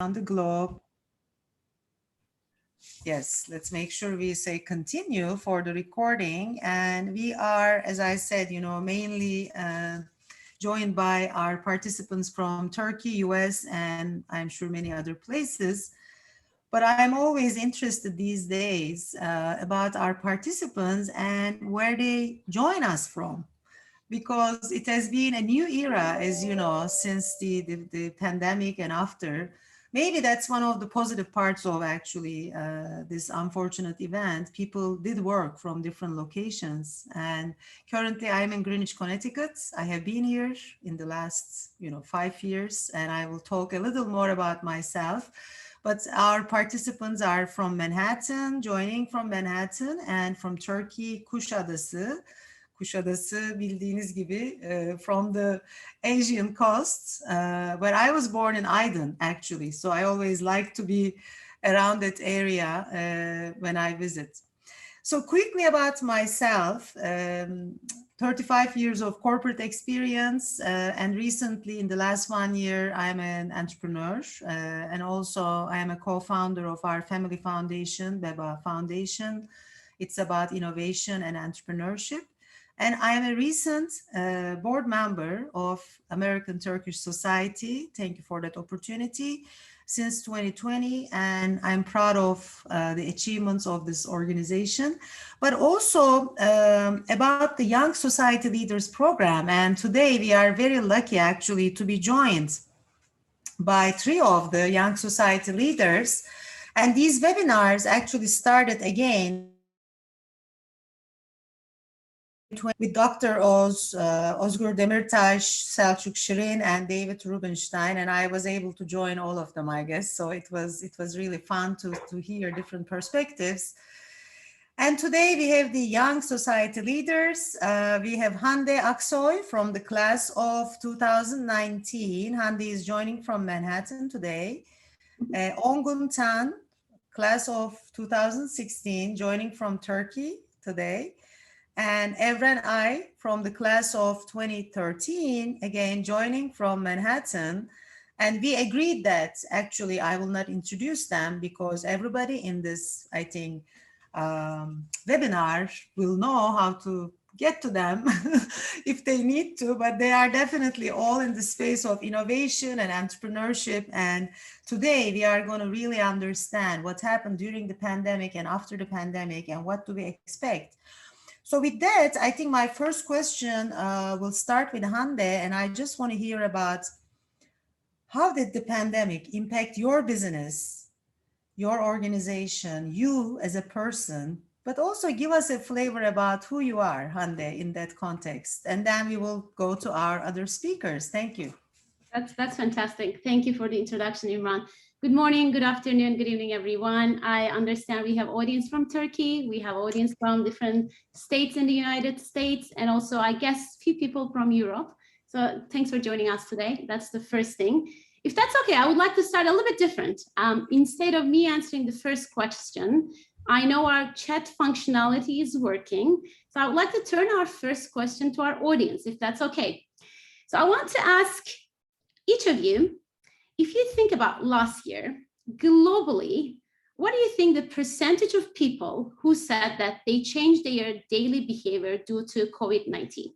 around the globe. Yes, let's make sure we say continue for the recording. And we are, as I said, mainly joined by our participants from Turkey, US, and I'm sure many other places. But I'm always interested these days about our participants and where they join us from, because it has been a new era, as you know, since the pandemic and after. Maybe that's one of the positive parts of actually this unfortunate event. People did work from different locations, and currently I'm in Greenwich, Connecticut. I have been here in the last 5 years, and I will talk a little more about myself. But our participants are from Manhattan, joining from Manhattan, and from Turkey, Kuşadası. Kuşadası, bildiğiniz gibi, from the Asian coast, where I was born in Aydın, actually. So I always like to be around that area when I visit. So quickly about myself, 35 years of corporate experience, and recently in the last 1 year, I'm an entrepreneur, and also I am a co-founder of our family foundation, Beba Foundation. It's about innovation and entrepreneurship. And I am a recent board member of American Turkish Society. Thank you for that opportunity. Since 2020, and I'm proud of the achievements of this organization, but also about the Young Society Leaders Program. And today we are very lucky actually to be joined by 3 of the Young Society leaders. And these webinars actually started again with Dr. Özgür Demirtaş, Selçuk Şirin, and David Rubenstein, and I was able to join all of them, I guess. So it was really fun to hear different perspectives. And today we have the Young Society leaders. We have Hande Aksoy from the class of 2019. Hande is joining from Manhattan today. Ongun class of 2016, joining from Turkey today. And Evren Ay from the class of 2013, again, joining from Manhattan. And we agreed that actually I will not introduce them because everybody in this, I think, webinar will know how to get to them if they need to, but they are definitely all in the space of innovation and entrepreneurship. And today we are going to really understand what happened during the pandemic and after the pandemic and what do we expect. So with that, I think my first question will start with Hande, and I just want to hear about how did the pandemic impact your business, your organization, you as a person, but also give us a flavor about who you are, Hande, in that context. And then we will go to our other speakers. Thank you. That's fantastic. Thank you for the introduction, Imran. Good morning, good afternoon, good evening, everyone. I understand we have audience from Turkey. We have audience from different states in the United States, and also, I guess, few people from Europe. So thanks for joining us today. That's the first thing. If that's okay, I would like to start a little bit different. Instead of me answering the first question, I know our chat functionality is working. So I would like to turn our first question to our audience, if that's okay. So I want to ask each of you, if you think about last year, globally, what do you think the percentage of people who said that they changed their daily behavior due to COVID-19?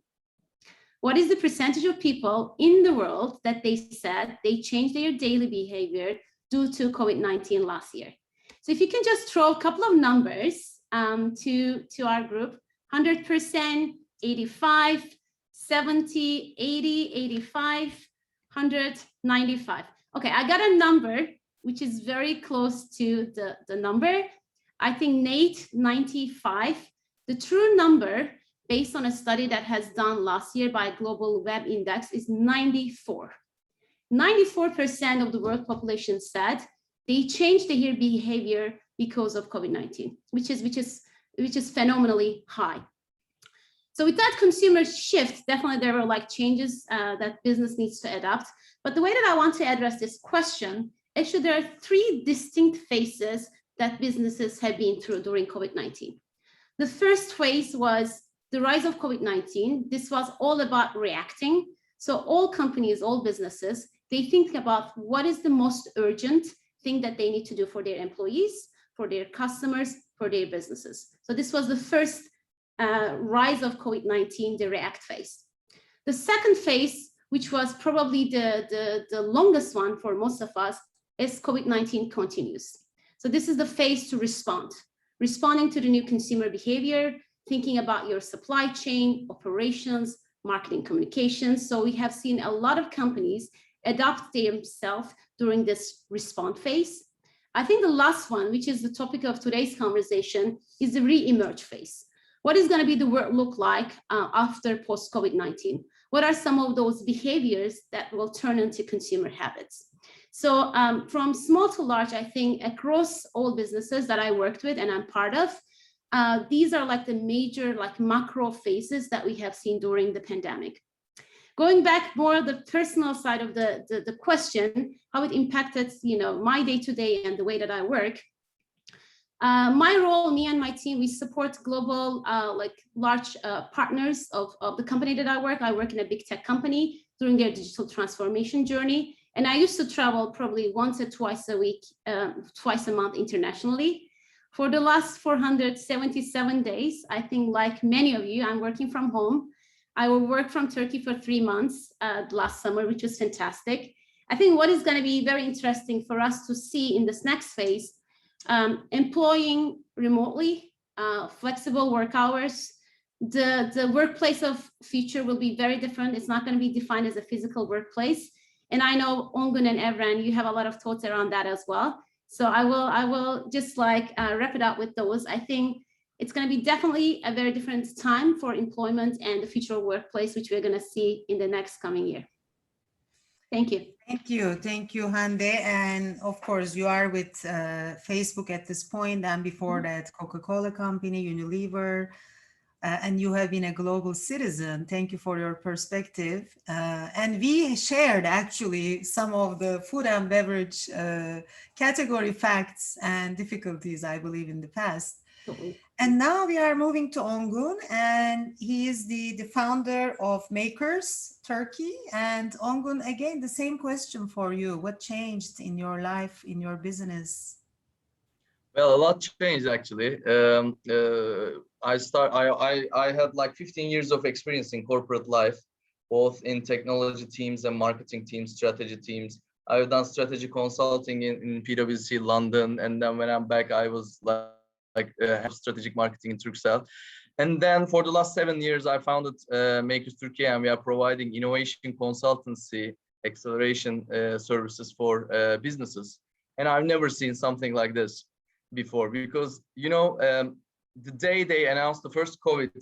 What is the percentage of people in the world that they said they changed their daily behavior due to COVID-19 last year? So if you can just throw a couple of numbers to our group, 100%, 85, 70, 80, 85, 100, 95. Okay, I got a number which is very close to the number. I think Nate, 95. The true number based on a study that has done last year by Global Web Index is 94. 94% of the world population said they changed their behavior because of COVID-19, which is phenomenally high. So with that consumer shift, definitely there were like changes that business needs to adapt. But the way that I want to address this question, actually there are 3 distinct phases that businesses have been through during COVID-19. The first phase was the rise of COVID-19. This was all about reacting. So all companies, all businesses they think about what is the most urgent thing that they need to do for their employees, for their customers, for their businesses. So this was the first rise of COVID-19, the react phase. The second phase, which was probably the longest one for most of us, is COVID-19 continues. So this is the phase to respond, responding to the new consumer behavior, thinking about your supply chain, operations, marketing communications. So we have seen a lot of companies adapt themselves during this response phase. I think the last one, which is the topic of today's conversation, is the re-emerge phase. What is going to be the world look like after post-COVID-19? What are some of those behaviors that will turn into consumer habits? So from small to large, I think across all businesses that I worked with and I'm part of, these are like the major macro phases that we have seen during the pandemic. Going back more the personal side of the question, how it impacted my day-to-day and the way that I work. My role, me and my team, we support global large partners of the company that I work. I work in a big tech company during their digital transformation journey. And I used to travel probably once or twice a week, twice a month internationally. For the last 477 days, I think like many of you, I'm working from home. I will work from Turkey for 3 months last summer, which was fantastic. I think what is going to be very interesting for us to see in this next phase, employing remotely, flexible work hours. The workplace of future will be very different. It's not going to be defined as a physical workplace. And I know Ongun and Evren, you have a lot of thoughts around that as well. So I will just wrap it up with those. I think it's going to be definitely a very different time for employment and the future workplace, which we're going to see in the next coming year. Thank you. Thank you, Hande. And of course, you are with Facebook at this point, and before that, Coca-Cola Company, Unilever, and you have been a global citizen. Thank you for your perspective. And we shared actually some of the food and beverage category facts and difficulties, I believe, in the past. And now we are moving to Ongun, and he is the founder of Makers Turkey. And Ongun, again, the same question for you. What changed in your life, in your business? Well, a lot changed actually. I had like 15 years of experience in corporate life, both in technology teams and marketing teams, strategy teams. I've done strategy consulting in PwC London, and then when I'm back, I was have strategic marketing in Turkcell. And then for the last 7 years, I founded Makers Turkey, and we are providing innovation consultancy, acceleration services for businesses. And I've never seen something like this before, because the day they announced the first COVID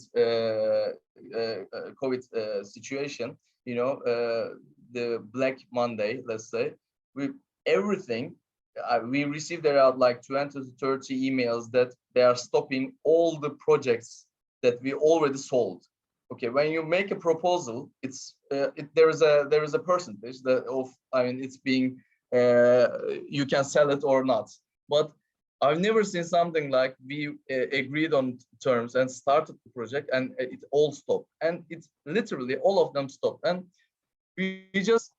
situation, the Black Monday, let's say, we received around like 20 to 30 emails that they are stopping all the projects that we already sold. Okay, when you make a proposal, there is a percentage it's being you can sell it or not. But I've never seen something like we agreed on terms and started the project and it all stopped. And it's literally all of them stopped. And we just,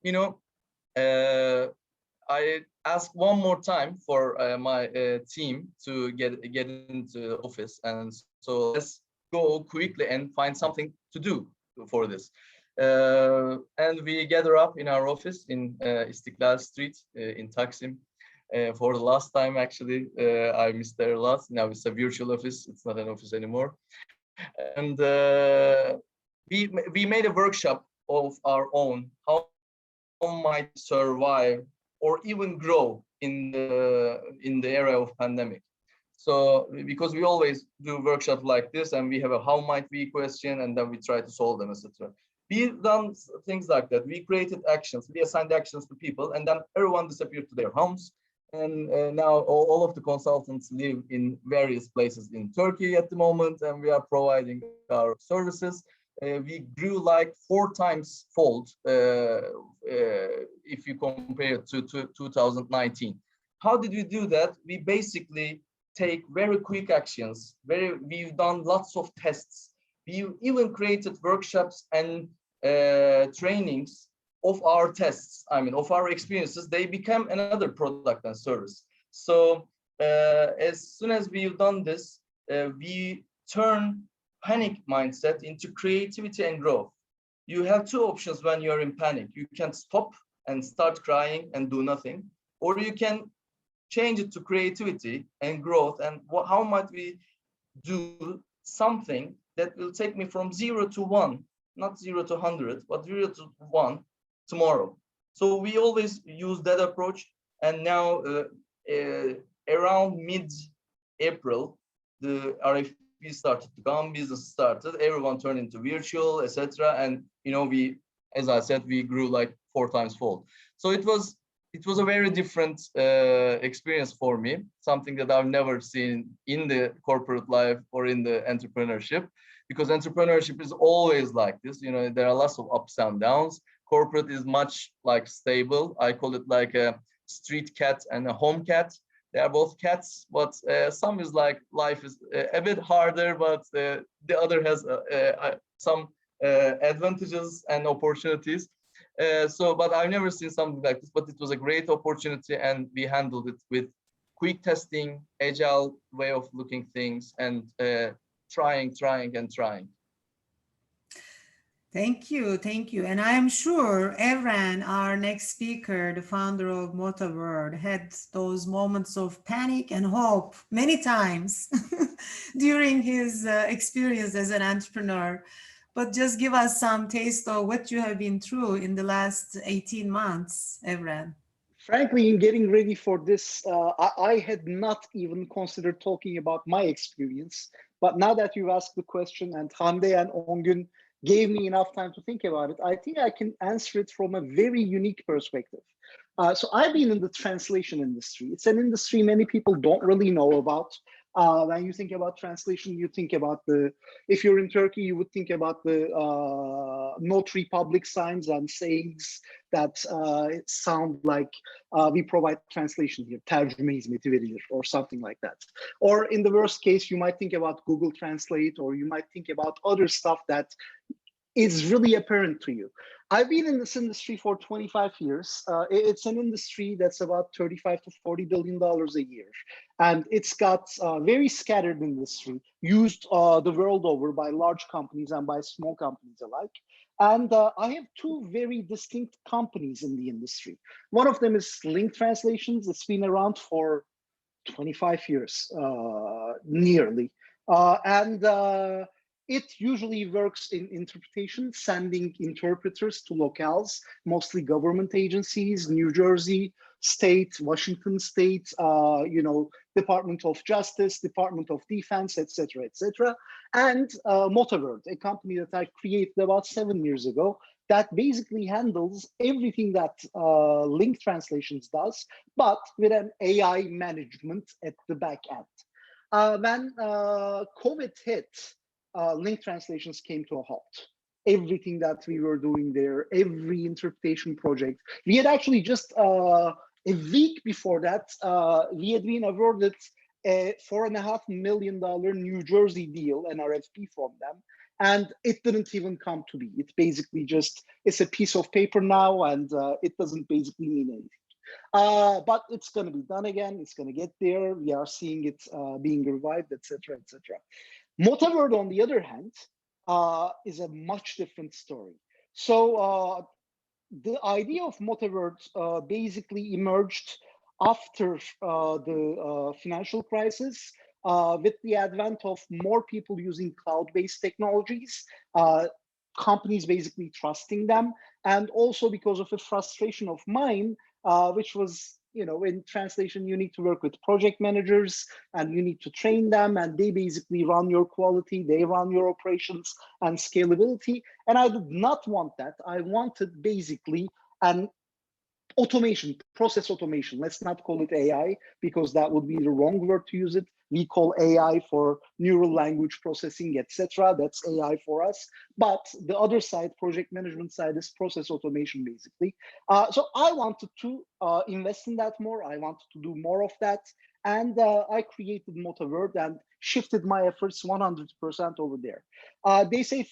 I asked one more time for my team to get into the office. And so let's go quickly and find something to do for this. And we gather up in our office in Istiklal Street in Taksim. For the last time, actually, I missed there a lot. Now it's a virtual office. It's not an office anymore. And we made a workshop of our own. How might survive or even grow in the era of pandemic. So because we always do workshops like this, and we have a how might we question, and then we try to solve them, etc. We've done things like that. We created actions. We assigned actions to people, and then everyone disappeared to their homes. And now all of the consultants live in various places in Turkey at the moment, and we are providing our services. We grew like 4 times fold if you compare it to 2019. How did we do that? We basically take very quick actions. We've done lots of tests. We even created workshops and trainings of our tests, I mean, of our experiences, they become another product and service. So as soon as we've done this, we turn panic mindset into creativity and growth. You have two options when you're in panic. You can stop and start crying and do nothing, or you can change it to creativity and growth. And how might we do something that will take me from 0 to 1, not 0 to 100, but 0 to 1 tomorrow. So we always use that approach. And now around mid-April, the RFP started to come, business started, everyone turned into virtual, etc. And we, as I said, we grew like 4 times fold. So it was a very different experience for me, something that I've never seen in the corporate life or in the entrepreneurship, because entrepreneurship is always like this. There are lots of ups and downs. Corporate is much like stable. I call it like a street cat and a home cat. They are both cats, but some is like life is a bit harder, but the other has some advantages and opportunities. But I've never seen something like this, but it was a great opportunity, and we handled it with quick testing, agile way of looking things, and trying. Thank you. And I am sure Evren, our next speaker, the founder of MotaWorld, had those moments of panic and hope many times during his experience as an entrepreneur. But just give us some taste of what you have been through in the last 18 months, Evren. Frankly, in getting ready for this, I had not even considered talking about my experience. But now that you've asked the question and Hande and Ongun gave me enough time to think about it, I think I can answer it from a very unique perspective. So I've been in the translation industry. It's an industry many people don't really know about. When you think about translation, you think about if you're in Turkey, you would think about the notary public signs and sayings that sound like we provide translation here, tercüme hizmeti verilir, or something like that. Or in the worst case, you might think about Google Translate, or you might think about other stuff that is really apparent to you. I've been in this industry for 25 years. It's an industry that's about $35 to $40 billion a year. And it's got a very scattered industry, used the world over by large companies and by small companies alike. And I have two very distinct companies in the industry. One of them is Link Translations. It's been around for 25 years, nearly. It usually works in interpretation, sending interpreters to locales, mostly government agencies, New Jersey State, Washington State, Department of Justice, Department of Defense, etc., etc. And MotaWorld, a company that I created about 7 years ago, that basically handles everything that Link Translations does, but with an AI management at the back end. When COVID hit, Link Translations came to a halt. Everything that we were doing there, every interpretation project, we had actually just a week before that, we had been awarded a $4.5 million New Jersey deal, an RFP from them, and it didn't even come to be. It's basically it's a piece of paper now, and it doesn't basically mean anything. But it's going to be done again. It's going to get there. We are seeing it being revived, etc., etc. MotaWorld, on the other hand, is a much different story. So the idea of MotaWorld basically emerged after the financial crisis, with the advent of more people using cloud-based technologies, companies basically trusting them, and also because of a frustration of mine, which was, in translation, you need to work with project managers and you need to train them, and they basically run your quality, they run your operations and scalability. And I did not want that. I wanted basically an automation, process automation. Let's not call it AI, because that would be the wrong word to use it. We call AI for neural language processing, etc. That's AI for us. But the other side, project management side, is process automation, basically. So I wanted to invest in that more. I wanted to do more of that. And I created MotaWorld and shifted my efforts 100% over there. They say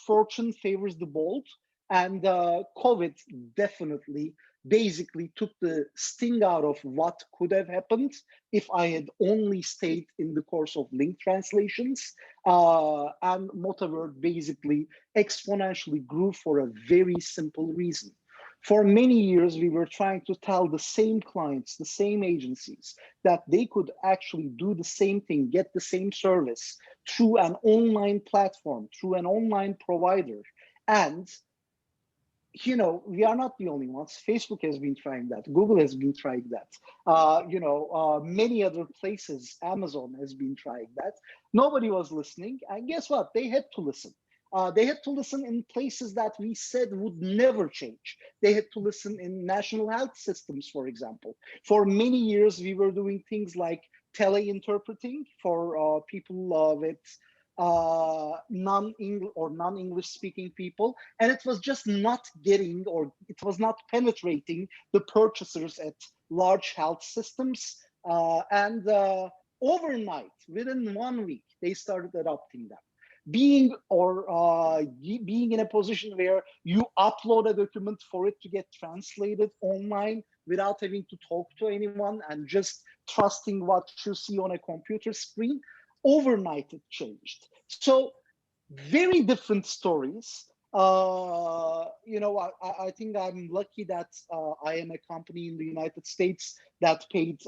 fortune favors the bold. And COVID definitely basically took the sting out of what could have happened if I had only stayed in the course of link translations. And Motavert basically exponentially grew for a very simple reason. For many years, we were trying to tell the same clients, the same agencies, that they could actually do the same thing, get the same service through an online platform, through an online provider. And we are not the only ones. Facebook has been trying that. Google has been trying that. Many other places, Amazon has been trying that. Nobody was listening. And guess what? They had to listen. They had to listen in places that we said would never change. They had to listen in national health systems, for example. For many years, we were doing things like tele-interpreting for people with non-English speaking people, and it was just not getting, or it was not penetrating the purchasers at large health systems. And overnight, within 1 week, they started adopting them. Being in a position where you upload a document for it to get translated online without having to talk to anyone and just trusting what you see on a computer screen, overnight it changed. So very different stories. I think I'm lucky that I am a company in the United States that paid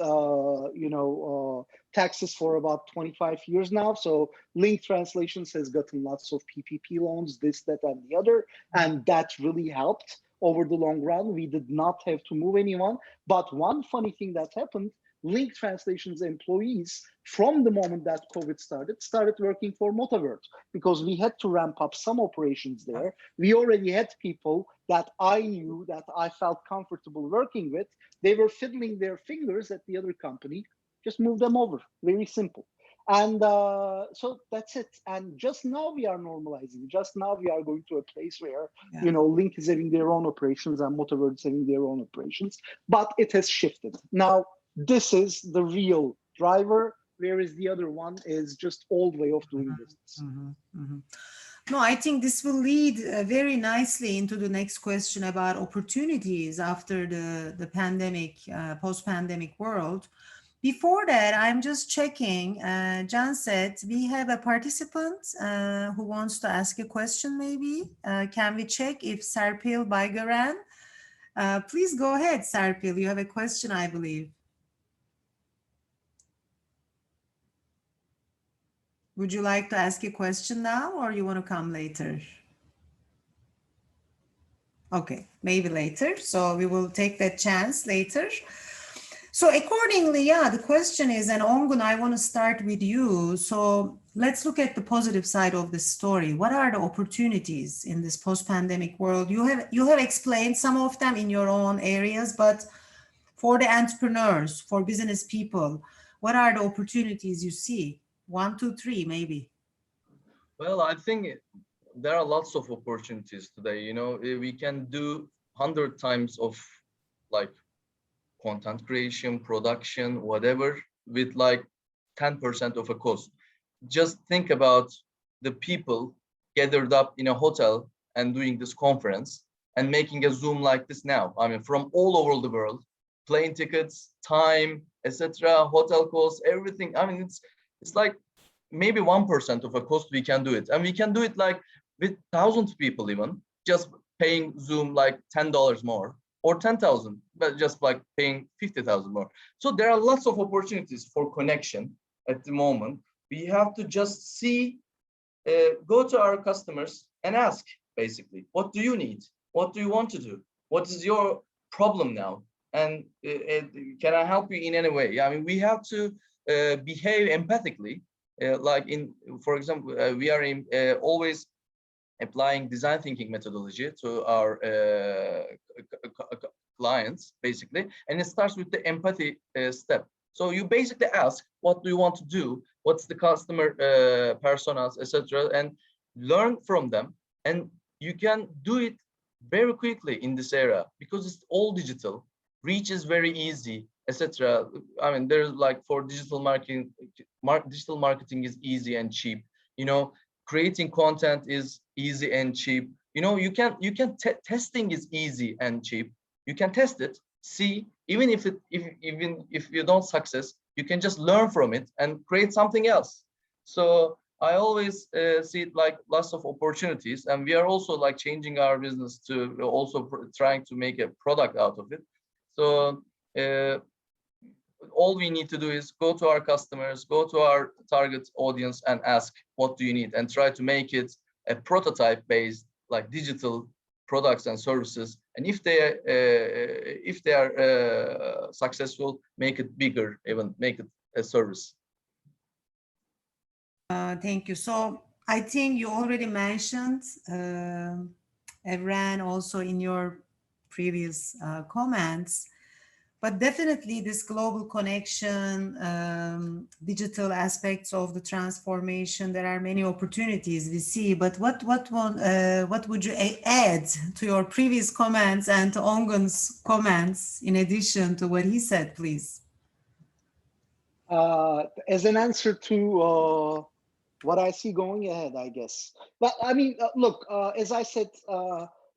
taxes for about 25 years now. So Link Translations has gotten lots of PPP loans, this, that, and the other, and that really helped over the long run. We did not have to move anyone. But one funny thing that happened, Link Translations employees, from the moment that COVID started working for Motavert, because we had to ramp up some operations there. We already had people that I knew, that I felt comfortable working with. They were fiddling their fingers at the other company, just move them over, very simple. And so that's it. And just now we are normalizing. Just now we are going to a place where, Link is having their own operations and Motavert is having their own operations, but it has shifted. Now, this is the real driver, whereas the other one is just old way of doing business. No, I think this will lead very nicely into the next question about opportunities after the pandemic, post-pandemic world. Before that, I'm just checking. John said we have a participant who wants to ask a question maybe. Can we check if Serpil Baygaran? Please go ahead, Serpil. You have a question, I believe. Would you like to ask a question now, or you want to come later? Okay, maybe later. So we will take that chance later. So accordingly, the question is, and Ongun, I want to start with you. So let's look at the positive side of the story. What are the opportunities in this post-pandemic world? You have explained some of them in your own areas, but for the entrepreneurs, for business people, what are the opportunities you see? 1, 2, 3, maybe. Well, I think there are lots of opportunities today. We can do 100 times of like content creation, production, whatever, with like 10% of a cost. Just think about the people gathered up in a hotel and doing this conference and making a Zoom like this now. I mean, from all over the world, plane tickets, time, etc., hotel costs, everything. I mean, it's like maybe 1% of a cost we can do it. And we can do it like with thousands of people even, just paying Zoom like $10 more or 10,000, but just like paying 50,000 more. So there are lots of opportunities for connection at the moment. We have to just see, go to our customers and ask, basically, what do you need? What do you want to do? What is your problem now? And can I help you in any way? I mean, we have to behave empathically. For example, we are always applying design thinking methodology to our clients, basically, and it starts with the empathy step. So you basically ask, what do you want to do? What's the customer personas, etc., and learn from them. And you can do it very quickly in this era because it's all digital. Reach is very easy, etc. I mean, there's like for digital marketing, digital marketing is easy and cheap. Creating content is easy and cheap. testing is easy and cheap. You can test it, see, even if you don't success, you can just learn from it and create something else. So I always see it like lots of opportunities, and we are also like changing our business to also trying to make a product out of it. So all we need to do is go to our customers, go to our target audience and ask, what do you need? And try to make it a prototype based like digital products and services. And if they are successful, make it bigger, even make it a service. Thank you. So I think you already mentioned, Evren, also in your previous comments, but definitely this global connection, digital aspects of the transformation, there are many opportunities we see, but what would you add to your previous comments and to Ongun's comments in addition to what he said, please? As an answer to what I see going ahead, I guess. But I mean, look, as I said,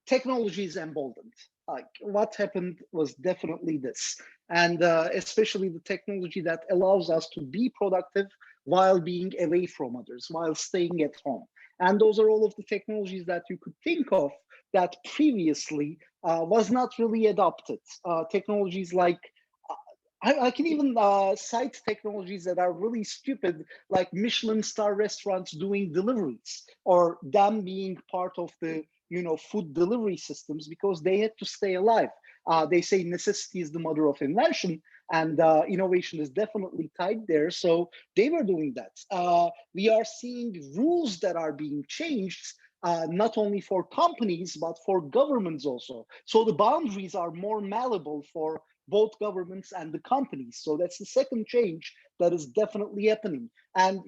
technology is emboldened. Like what happened was definitely this, and especially the technology that allows us to be productive while being away from others, while staying at home. And those are all of the technologies that you could think of that previously was not really adopted. Technologies like I can even cite technologies that are really stupid, like Michelin star restaurants doing deliveries, or them being part of the food delivery systems because they had to stay alive. They say necessity is the mother of invention, and innovation is definitely tied there. So they were doing that. We are seeing rules that are being changed, not only for companies, but for governments also. So the boundaries are more malleable for both governments and the companies. So that's the second change that is definitely happening. And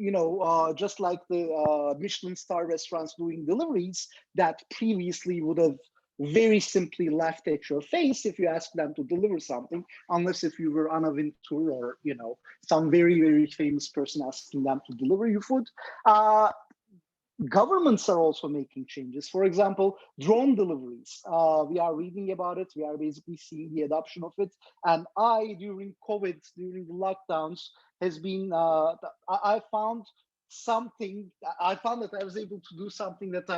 just like the Michelin star restaurants doing deliveries that previously would have very simply laughed at your face if you asked them to deliver something, unless if you were on a tour or some very, very famous person asking them to deliver you food. Governments are also making changes. For example, drone deliveries. We are reading about it. We are basically seeing the adoption of it. And during COVID, during the lockdowns, has been, I found that I was able to do something that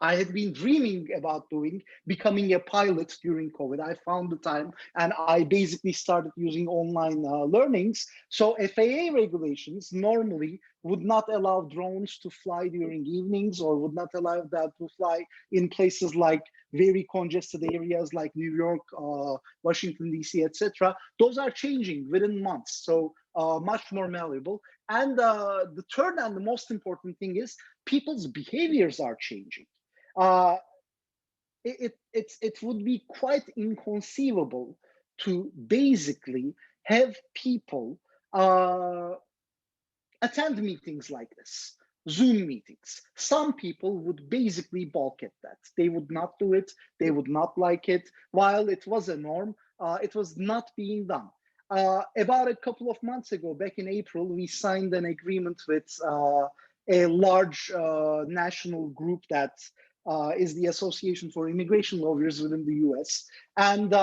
I had been dreaming about doing, becoming a pilot during COVID. I found the time and I basically started using online learnings. So FAA regulations normally would not allow drones to fly during evenings, or would not allow that to fly in places like very congested areas like New York, Washington, DC, etc. Those are changing within months. So much more malleable. And the third and the most important thing is people's behaviors are changing. It would be quite inconceivable to basically have people attend meetings like this, Zoom meetings. Some people would basically balk at that. They would not do it. They would not like it. While it was a norm, it was not being done. About a couple of months ago, back in April, we signed an agreement with a large national group that is the Association for Immigration Lawyers within the US. And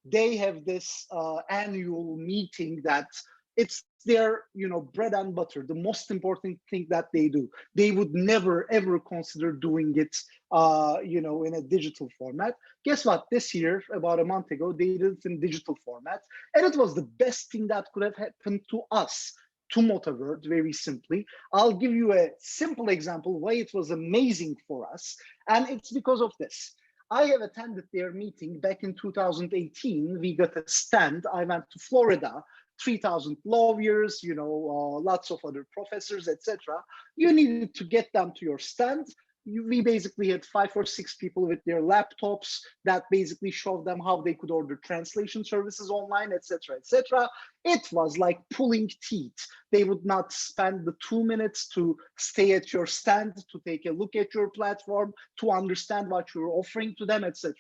they have this annual meeting that it's their bread and butter, the most important thing that they do. They would never, ever consider doing it in a digital format. Guess what? This year, about a month ago, they did it in digital format. And it was the best thing that could have happened to us, to Motorworld, very simply. I'll give you a simple example why it was amazing for us. And it's because of this. I have attended their meeting back in 2018. We got a stand. I went to Florida, 3,000 lawyers, lots of other professors, etc. You needed to get them to your stand. We basically had 5 or 6 people with their laptops that basically showed them how they could order translation services online, etc., etc. It was like pulling teeth. They would not spend the 2 minutes to stay at your stand, to take a look at your platform, to understand what you're offering to them, etc.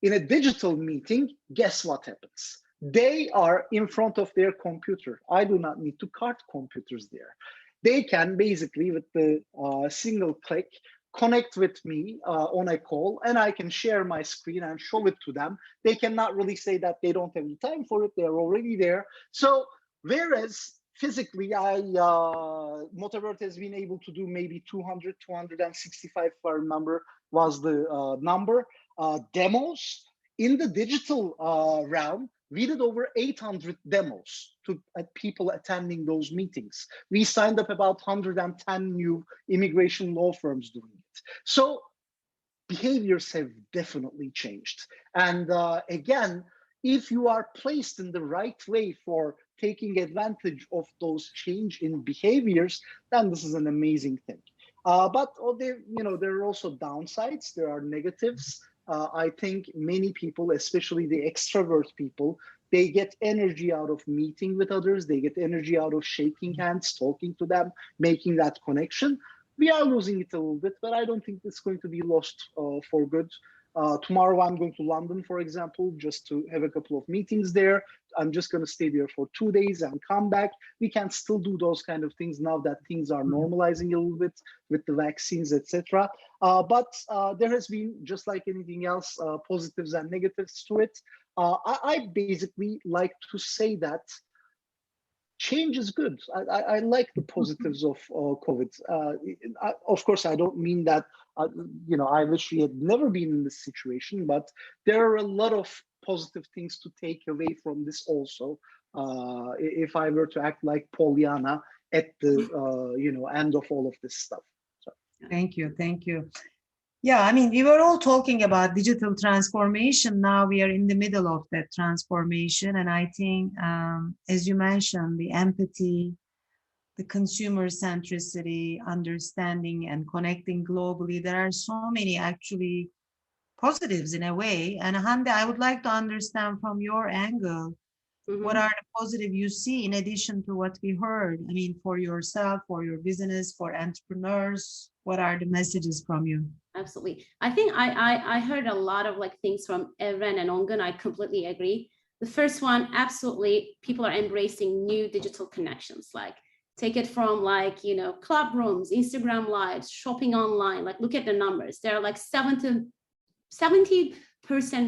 In a digital meeting, guess what happens? They are in front of their computer. I do not need to cart computers there. they can basically, with the single click, connect with me on a call, and I can share my screen and show it to them. They cannot really say that they don't have the time for it. They're already there. So whereas physically, Motorworld has been able to do maybe 200, 265, if I remember, was the number, demos. In the digital realm, we did over 800 demos to people attending those meetings. We signed up about 110 new immigration law firms doing it. So behaviors have definitely changed. And again, if you are placed in the right way for taking advantage of those change in behaviors, then this is an amazing thing. But there are also downsides. There are negatives. I think many people, especially the extrovert people, they get energy out of meeting with others. They get energy out of shaking hands, talking to them, making that connection. We are losing it a little bit, but I don't think it's going to be lost for good. Tomorrow I'm going to London, for example, just to have a couple of meetings there. I'm just going to stay there for 2 days and come back. We can still do those kind of things now that things are normalizing a little bit with the vaccines, etc. But there has been, just like anything else, positives and negatives to it. I basically like to say that change is good. I like the positives of COVID. Of course, I don't mean that, I wish we had never been in this situation, but there are a lot of positive things to take away from this also. If I were to act like Pollyanna at the, end of all of this stuff. So. Thank you. Thank you. Yeah, I mean, we were all talking about digital transformation. Now we are in the middle of that transformation. And I think, as you mentioned, the empathy, the consumer centricity, understanding and connecting globally, there are so many actually positives in a way. And Hande, I would like to understand from your angle, what are the positive you see in addition to what we heard? I mean, for yourself, for your business, for entrepreneurs, what are the messages from you? Absolutely. I think I heard a lot of things from Evren and Ongun. I completely agree. The first one, absolutely, people are embracing new digital connections. Take it from club rooms, Instagram lives, shopping online. Look at the numbers. There are 70%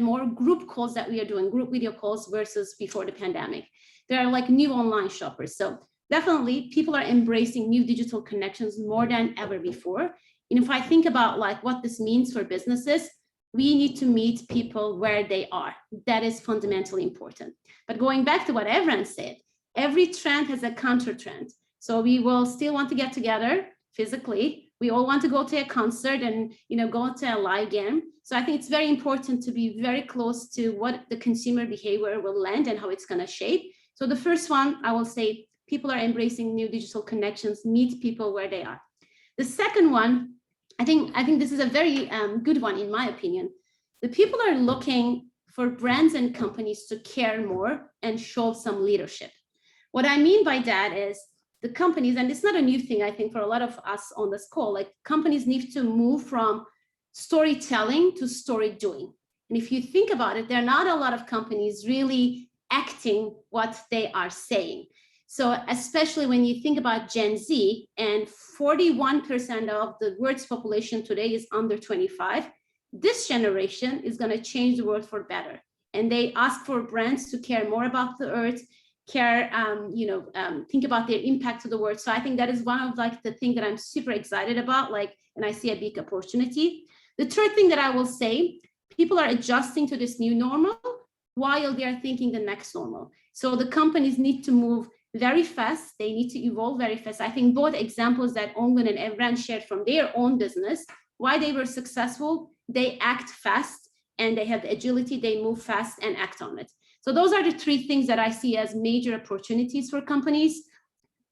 more group calls that we are doing, group video calls versus before the pandemic. There are new online shoppers. So definitely people are embracing new digital connections more than ever before. And if I think about what this means for businesses, we need to meet people where they are. That is fundamentally important. But going back to what Evren said, every trend has a counter trend. So we will still want to get together physically. We all want to go to a concert and go to a live game. So I think it's very important to be very close to what the consumer behavior will land and how it's going to shape. So the first one, I will say, people are embracing new digital connections, meet people where they are. The second one, I think this is a very good one, in my opinion. The people are looking for brands and companies to care more and show some leadership. What I mean by that is the companies, and it's not a new thing, I think, for a lot of us on this call, companies need to move from storytelling to story doing. And if you think about it, there are not a lot of companies really acting what they are saying. So especially when you think about Gen Z, and 41% of the world's population today is under 25, this generation is going to change the world for better. And they ask for brands to care more about the earth, care, think about their impact to the world. So I think that is one of the thing that I'm super excited about, and I see a big opportunity. The third thing that I will say, people are adjusting to this new normal while they are thinking the next normal. So the companies need to move very fast. They need to evolve very fast. I think both examples that Ongun and Evren shared from their own business, why they were successful, they act fast and they have the agility, they move fast and act on it. So those are the three things that I see as major opportunities for companies.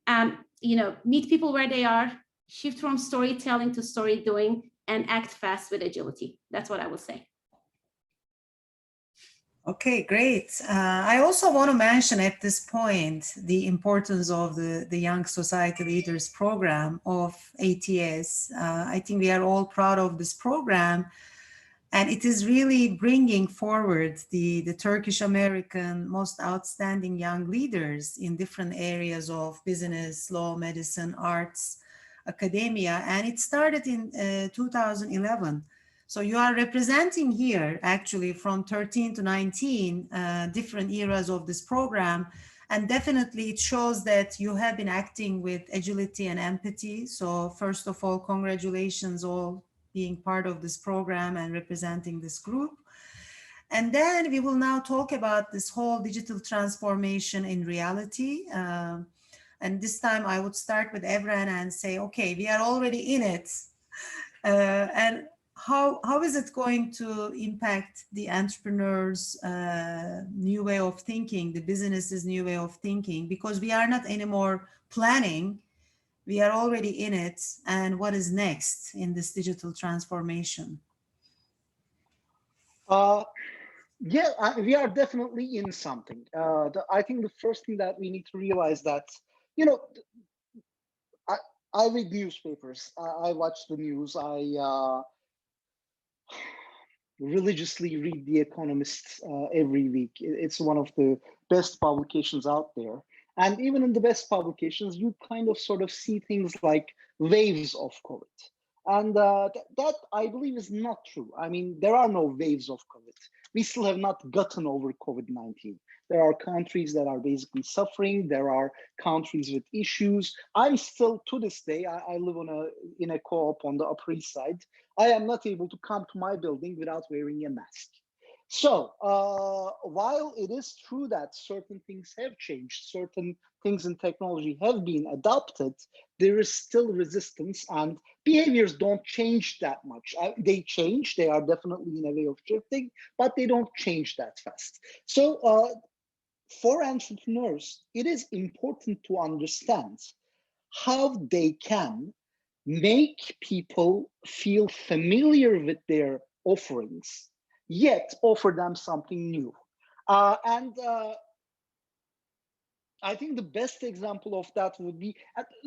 Meet people where they are, shift from storytelling to story doing, and act fast with agility. That's what I will say. Okay, great. I also want to mention at this point the importance of the Young Society Leaders program of ATS. I think we are all proud of this program. And it is really bringing forward the Turkish American most outstanding young leaders in different areas of business, law, medicine, arts, academia. And it started in 2011. So you are representing here actually from 13 to 19 different eras of this program. And definitely it shows that you have been acting with agility and empathy. So first of all, congratulations all being part of this program and representing this group. And then we will now talk about this whole digital transformation in reality. And this time I would start with Evren and say, okay, we are already in it. And how is it going to impact the entrepreneurs' new way of thinking, the business's new way of thinking? Because we are not anymore planning, we are already in it. And what is next in this digital transformation? Yeah, we are definitely in something. I think the first thing that we need to realize that, you know, I read newspapers, I watch the news, I religiously read The Economist every week. It's one of the best publications out there. And even in the best publications, you kind of sort of see things like waves of COVID. And that I believe is not true. I mean, there are no waves of COVID. We still have not gotten over COVID-19. There are countries that are basically suffering. There are countries with issues. I'm still, to this day, I live in a co-op on the Upper East Side. I am not able to come to my building without wearing a mask. So while it is true that certain things have changed, certain things in technology have been adopted, there is still resistance and behaviors don't change that much. They change, they are definitely in a way of shifting, but they don't change that fast. So for entrepreneurs, it is important to understand how they can make people feel familiar with their offerings, yet offer them something new. And I think the best example of that would be,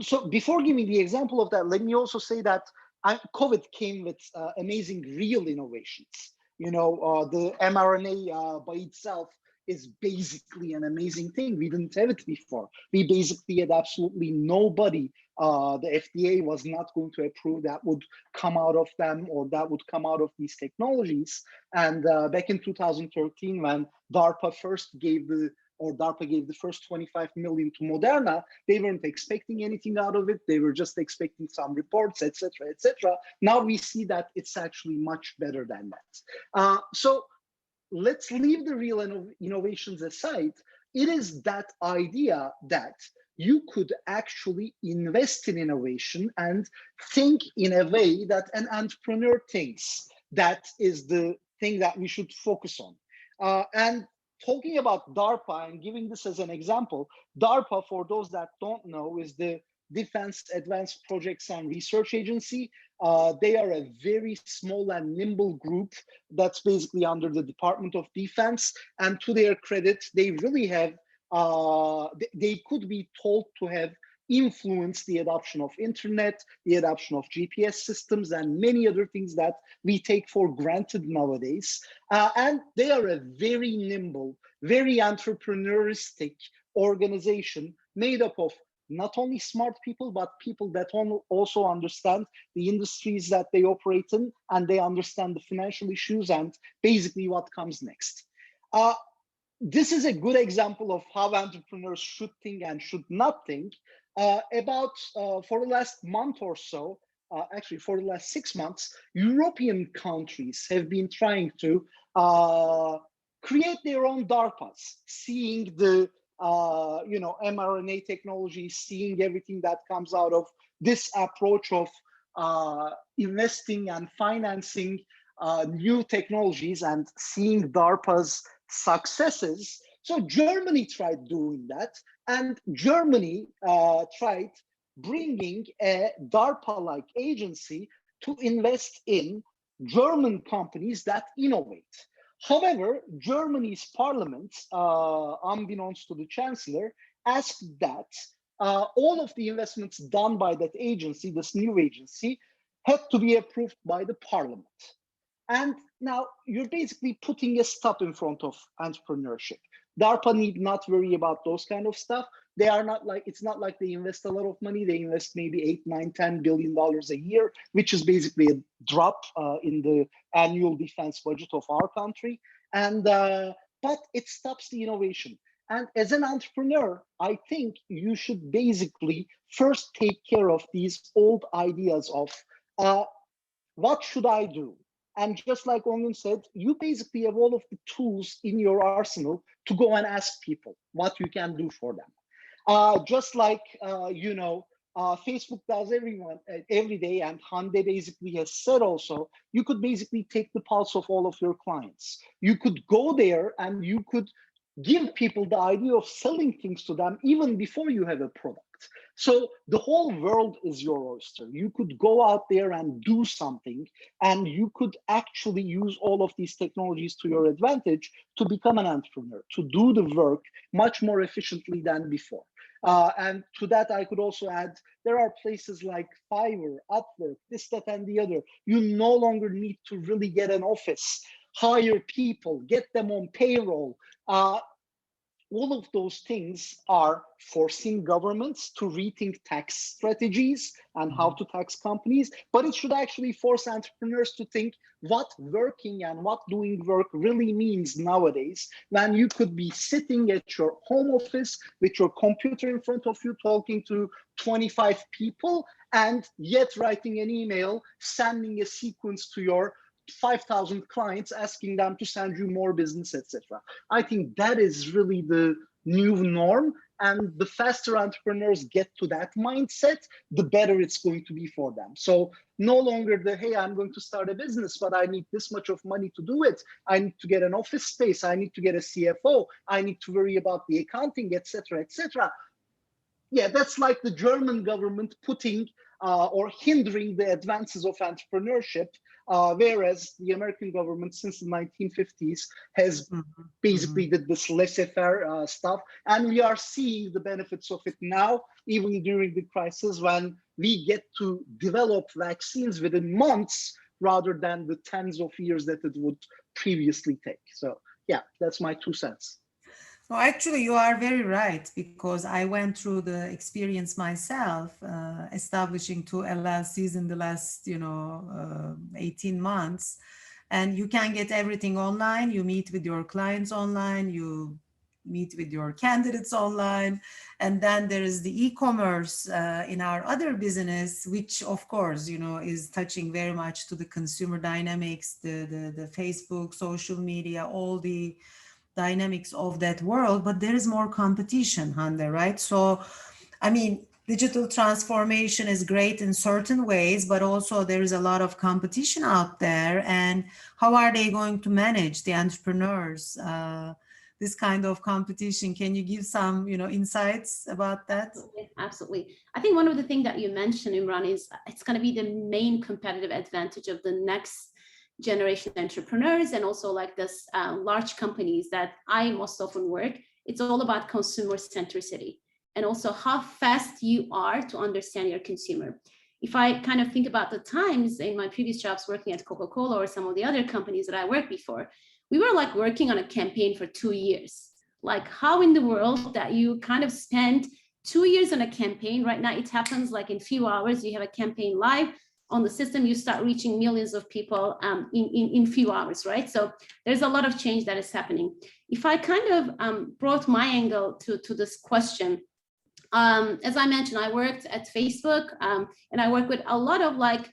so before giving the example of that, let me also say that COVID came with amazing real innovations. You know, the mRNA by itself is basically an amazing thing. We didn't have it before. We basically had absolutely nobody. The FDA was not going to approve that would come out of them or that would come out of these technologies. And back in 2013, when DARPA gave the first 25 million to Moderna, they weren't expecting anything out of it. They were just expecting some reports, etc., etc. Now we see that it's actually much better than that. So let's leave the real innovations aside. It is that idea that you could actually invest in innovation and think in a way that an entrepreneur thinks. That is the thing that we should focus on. And talking about DARPA and giving this as an example, DARPA, for those that don't know, is the Defense Advanced Projects and Research Agency. They are a very small and nimble group that's basically under the Department of Defense. And to their credit, they really have, they could be told to have influenced the adoption of internet, the adoption of GPS systems, and many other things that we take for granted nowadays. And they are a very nimble, very entrepreneuristic organization made up of not only smart people, but people that also understand the industries that they operate in, and they understand the financial issues and basically what comes next. This is a good example of how entrepreneurs should think and should not think. For the last month or so, actually for the last 6 months, European countries have been trying to create their own DARPAs, seeing the mRNA technology, seeing everything that comes out of this approach of investing and financing new technologies and seeing DARPA's successes. So Germany tried doing that, and Germany tried bringing a DARPA-like agency to invest in German companies that innovate. However, Germany's parliament, unbeknownst to the chancellor, asked that all of the investments done by that agency, this new agency, had to be approved by the parliament. And now you're basically putting a stop in front of entrepreneurship. DARPA need not worry about those kind of stuff. They are not like, it's not like they invest a lot of money. They invest maybe 8, 9, 10 billion dollars a year, which is basically a drop in the annual defense budget of our country. And but it stops the innovation. And as an entrepreneur, I think you should basically first take care of these old ideas of what should I do? And just like Ongun said, you basically have all of the tools in your arsenal to go and ask people what you can do for them. Just like, Facebook does every day, and Hande basically has said also, you could basically take the pulse of all of your clients. You could go there and you could give people the idea of selling things to them even before you have a product. So the whole world is your oyster. You could go out there and do something, and you could actually use all of these technologies to your advantage to become an entrepreneur, to do the work much more efficiently than before. And to that, I could also add, there are places like Fiverr, Upwork, this, that, and the other. You no longer need to really get an office, hire people, get them on payroll. All of those things are forcing governments to rethink tax strategies and how to tax companies, but it should actually force entrepreneurs to think what working and what doing work really means nowadays, when you could be sitting at your home office with your computer in front of you, talking to 25 people, and yet writing an email, sending a sequence to your 5,000 clients, asking them to send you more business, etc. I think that is really the new norm, and the faster entrepreneurs get to that mindset, the better it's going to be for them. So no longer the, hey, I'm going to start a business, but I need this much of money to do it. I need to get an office space. I need to get a CFO. I need to worry about the accounting, etc., etc. Yeah, that's like the German government putting or hindering the advances of entrepreneurship, whereas the American government since the 1950s has basically did this laissez-faire stuff. And we are seeing the benefits of it now, even during the crisis, when we get to develop vaccines within months rather than the tens of years that it would previously take. So yeah, that's my 2 cents. No, actually, you are very right, because I went through the experience myself, establishing 2 LLCs in the last, 18 months. And you can get everything online. You meet with your clients online. You meet with your candidates online. And then there is the e-commerce in our other business, which of course, is touching very much to the consumer dynamics, the Facebook, social media, all the dynamics of that world, but there is more competition, Hande, right? So, I mean, digital transformation is great in certain ways, but also there is a lot of competition out there. And how are they going to manage the entrepreneurs? This kind of competition. Can you give some, insights about that? Absolutely. I think one of the things that you mentioned, Umran, is it's going to be the main competitive advantage of the next generation entrepreneurs, and also like this large companies that I most often work. It's all about consumer centricity, and also how fast you are to understand your consumer. If I kind of think about the times in my previous jobs working at Coca-Cola or some of the other companies that I worked before, we were like working on a campaign for 2 years. Like, how in the world that you kind of spend 2 years on a campaign? Right now it happens like in few hours, you have a campaign live on the system, you start reaching millions of people in few hours, right? So there's a lot of change that is happening. If I kind of brought my angle to this question, as I mentioned, I worked at Facebook, and I work with a lot of, like,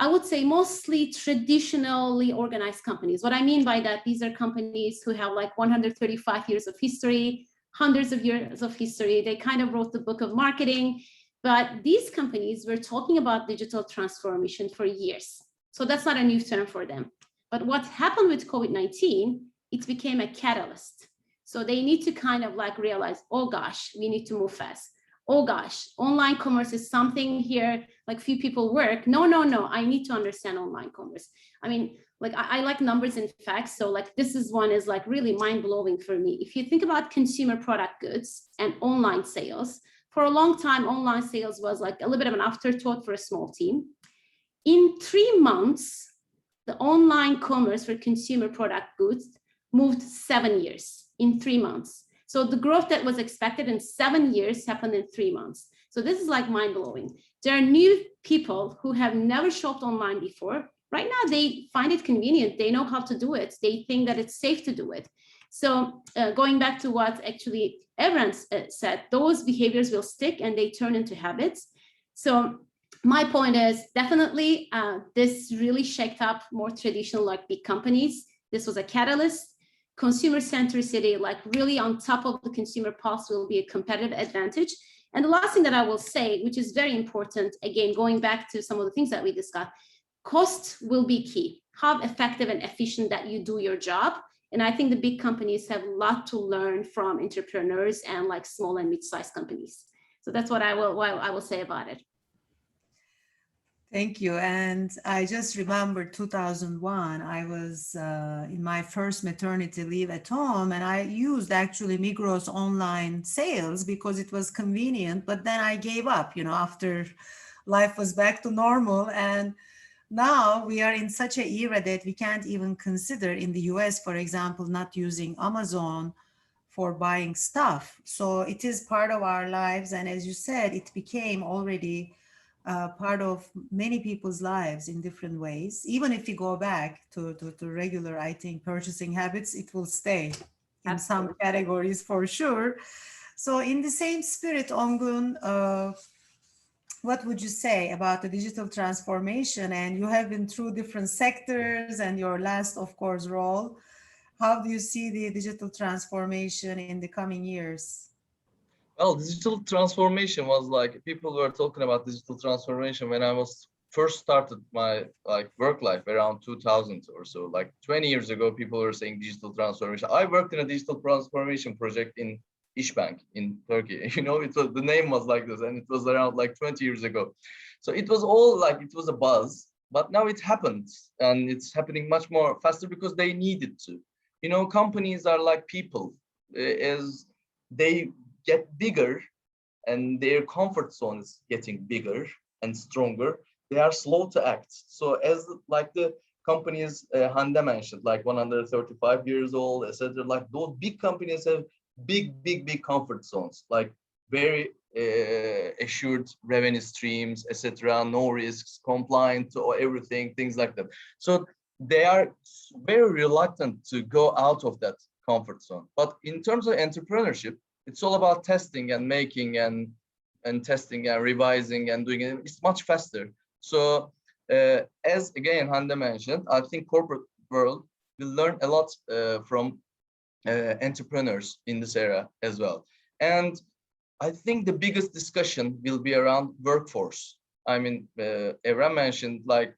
I would say mostly traditionally organized companies. What I mean by that, these are companies who have like 135 years of history, hundreds of years of history. They kind of wrote the book of marketing. But these companies were talking about digital transformation for years. So that's not a new term for them. But what happened with COVID-19, it became a catalyst. So they need to kind of like realize, oh gosh, we need to move fast. Oh gosh, online commerce is something here, like few people work. No, I need to understand online commerce. I mean, like I like numbers and facts. So like this is one is like really mind-blowing for me. If you think about consumer product goods and online sales, for a long time, online sales was like a little bit of an afterthought for a small team. In 3 months, the online commerce for consumer product goods moved 7 years in 3 months. So the growth that was expected in 7 years happened in 3 months. So this is like mind-blowing. There are new people who have never shopped online before. Right now, they find it convenient. They know how to do it. They think that it's safe to do it. So going back to what actually Evren said, those behaviors will stick and they turn into habits. So my point is definitely this really shaked up more traditional like big companies. This was a catalyst. Consumer centricity, like really on top of the consumer pulse, will be a competitive advantage. And the last thing that I will say, which is very important, again, going back to some of the things that we discussed, cost will be key. How effective and efficient that you do your job. And I think the big companies have a lot to learn from entrepreneurs and like small and mid-sized companies. So that's what I will say about it. Thank you. And I just remember 2001, I was in my first maternity leave at home, and I used actually Migros online sales because it was convenient, but then I gave up, after life was back to normal. And now we are in such an era that we can't even consider in the US, for example, not using Amazon for buying stuff. So it is part of our lives. And as you said, it became already part of many people's lives in different ways. Even if you go back to regular, I think, purchasing habits, it will stay in some categories for sure. So in the same spirit, Ongun, what would you say about the digital transformation? And you have been through different sectors and your last, of course, role. How do you see the digital transformation in the coming years? Well, digital transformation was like, people were talking about digital transformation when I was first started my work life around 2000 or so. Like 20 years ago, people were saying digital transformation. I worked in a digital transformation project in İşbank in Turkey. It was, the name was like this, and it was around like 20 years ago. So it was all like, it was a buzz, but now it happened, and it's happening much more faster because they needed to. Companies are like people. As they get bigger and their comfort zone is getting bigger and stronger, they are slow to act. So as like the companies Hande mentioned, like 135 years old, etc., like those big companies have big comfort zones, like very assured revenue streams, etc., no risks, compliant to everything, things like that. So they are very reluctant to go out of that comfort zone. But in terms of entrepreneurship, it's all about testing and making and testing and revising and doing it. It's much faster. So as again Hande mentioned, I think corporate world will learn a lot from entrepreneurs in this era as well. And I think the biggest discussion will be around workforce. I mean, Evren mentioned like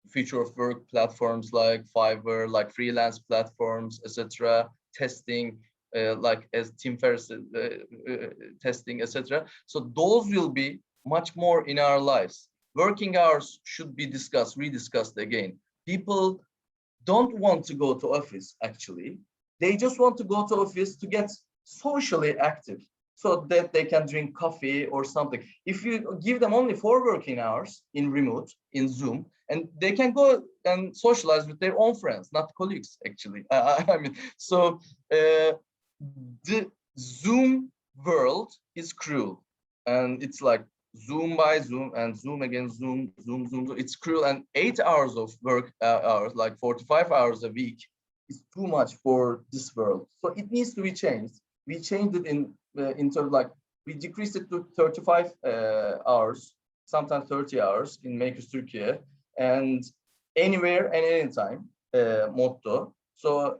future of work platforms like Fiverr, like freelance platforms, etc., testing, like as Tim Ferriss testing, etc. So those will be much more in our lives. Working hours should be discussed, rediscussed again. People don't want to go to office, actually. They just want to go to office to get socially active so that they can drink coffee or something. If you give them only 4 working hours in remote, in Zoom, and they can go and socialize with their own friends, not colleagues, actually. I mean, so the Zoom world is cruel, and it's like Zoom by Zoom and Zoom again, Zoom. It's cruel, and 8 hours of work hours, like 45 hours a week, is too much for this world. So it needs to be changed. We changed it in terms of like, we decreased it to 35 hours, sometimes 30 hours in Makers Turkey, and anywhere and anytime motto. So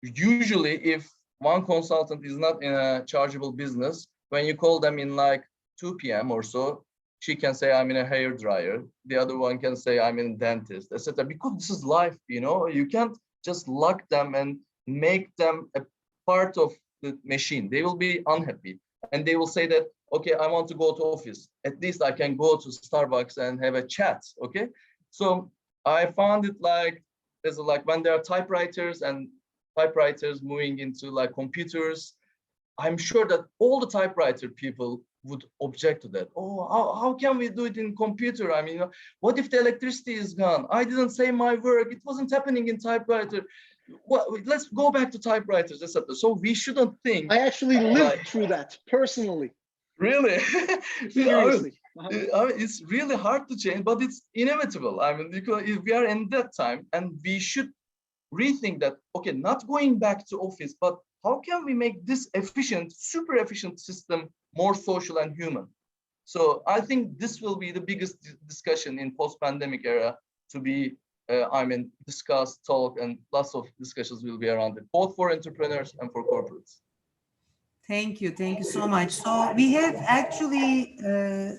usually if one consultant is not in a chargeable business, when you call them in like 2 p.m. or so, she can say, I'm in a hair dryer. The other one can say, I'm in a dentist, etc. Because this is life, you can't just lock them and make them a part of the machine. They will be unhappy. And they will say that, okay, I want to go to office. At least I can go to Starbucks and have a chat, okay? So I found it like, there's like when there are typewriters moving into like computers, I'm sure that all the typewriter people would object to that. Oh, how can we do it in computer? I mean, what if the electricity is gone? I didn't say my work. It wasn't happening in typewriter. Well, let's go back to typewriters, etc. So we shouldn't think. I actually lived through that personally. Really? Seriously. It's really hard to change, but it's inevitable. I mean, because if we are in that time, and we should rethink that, okay, not going back to office, but how can we make this efficient, super efficient system more social and human? So I think this will be the biggest discussion in post-pandemic era to be, discussed, talk, and lots of discussions will be around it, both for entrepreneurs and for corporates. Thank you so much. So we have actually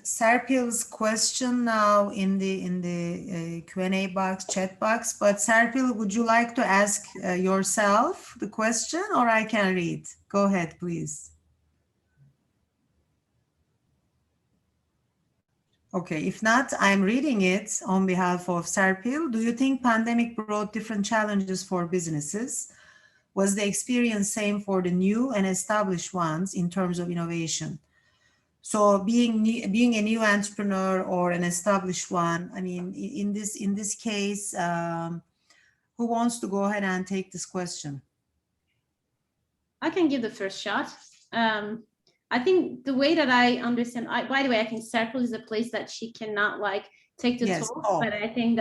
Serpil's question now in the Q&A box, chat box. But Serpil, would you like to ask yourself the question, or I can read? Go ahead, please. Okay, if not, I'm reading it on behalf of Serpil. Do you think pandemic brought different challenges for businesses? Was the experience same for the new and established ones in terms of innovation? So being a new entrepreneur or an established one, I mean, in this case, who wants to go ahead and take this question? I can give the first shot. I think the way that I understand, by the way, I think Serpil is a place that she cannot like take the talk, but I think